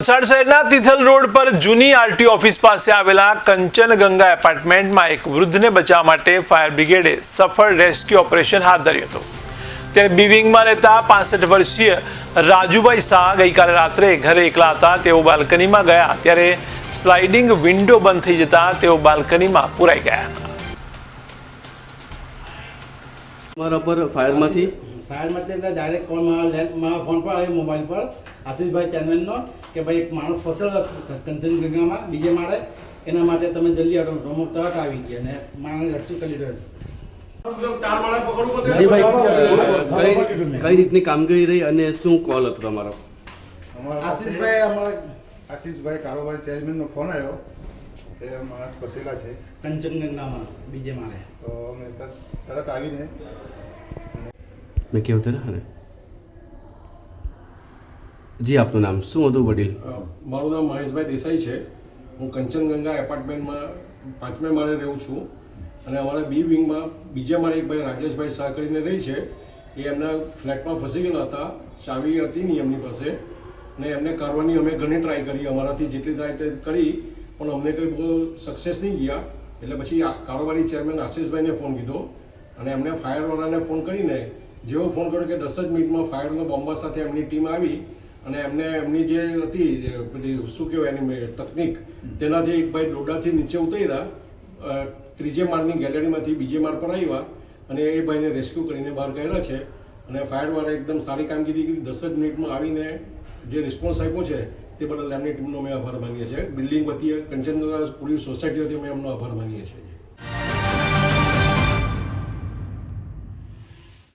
વલસાડ શહેરના તિથલ રોડ પર જૂની આરટીઓ ઓફિસ પાસે આવેલા કંચનગંગા એપાર્ટમેન્ટમાં એક વૃદ્ધને બચાવવા માટે ફાયર બ્રિગેડે સફળ રેસ્ક્યુ ઓપરેશન હાથ ધર્યું હતું। ત્યારે બી વિંગમાં રહેતા 65 વર્ષીય રાજુભાઈ શાહ ગઈકાલે રાત્રે ઘરે એકલા હતા। તેઓ બાલ્કનીમાં ગયા ત્યારે સ્લાઇડિંગ વિન્ડો બંધ થઈ જતા તેઓ બાલ્કનીમાં પુરાઈ ગયા હતા। મારા પર ફાયરમાંથી એટલે ડાયરેક્ટ કોલ મારા ફોન પર આવ્યો મોબાઈલ પર આશીષભાઈ ચેરમેનનો કે ભાઈ એક માણસ ફસેલો કંચનગંગામાં બીજે માળે એના માટે તમે જલ્દી આવો। ડોમો તરત આવી ગયા અને માણસ રેસ્ક્યુ કરી રહ્યો ભાઈ કઈ રીતની કામગીરી રહી અને શું કોલ હતો તમારો? આશીષભાઈ કારોબારી ચેરમેનનો ફોન આવ્યો કે માણસ ફસેલા છે કંચનગંગામાં બીજે માળે, તો અમે તરત આવીને મેં કેવું હતું ને જી આપનું નામ શું હતું વડીલ? મારું નામ મહેશભાઈ દેસાઈ છે। હું કંચનગંગા એપાર્ટમેન્ટમાં 5મે માળે રહું છું અને અમારા બી વિંગમાં બીજા માળે એક ભાઈ રાજેશભાઈ શાહ કરીને રહી છે। એ એમના ફ્લેટમાં ફસી ગયેલા હતા, ચાવી હતી નહીં એમની પાસે અને એમને કરવાની અમે ઘણી ટ્રાય કરી, અમારાથી જેટલી થાય તે કરી પણ અમને કંઈ બહુ સક્સેસ નહીં ગયા। એટલે પછી કારોબારી ચેરમેન આશીષભાઈને ફોન કીધો અને એમને ફાયરવાળાને ફોન કરીને જેવો ફોન કર્યો કે 10 જ મિનિટમાં ફાયરના બોમ્બા સાથે એમની ટીમ આવી અને એમને એમની જે હતી પેલી શું કહેવાય એની તકનિક તેનાથી એક ભાઈ દોરડાથી નીચે ઉતર્યા, 3જે માળની ગેલેરીમાંથી બીજે માળ પર આવ્યા અને એ ભાઈને રેસ્ક્યુ કરીને બહાર કાઢ્યા છે। અને ફાયરવાળાએ એકદમ સારી કામગીરી કરી, 10 જ મિનિટમાં આવીને જે રિસ્પોન્સ આપ્યો છે તે બદલ એમની ટીમનો અમે આભાર માનીએ છીએ। બિલ્ડિંગ વતીએ કંચનગંગા પોલીસ સોસાયટી વતી અમે એમનો આભાર માનીએ છીએ।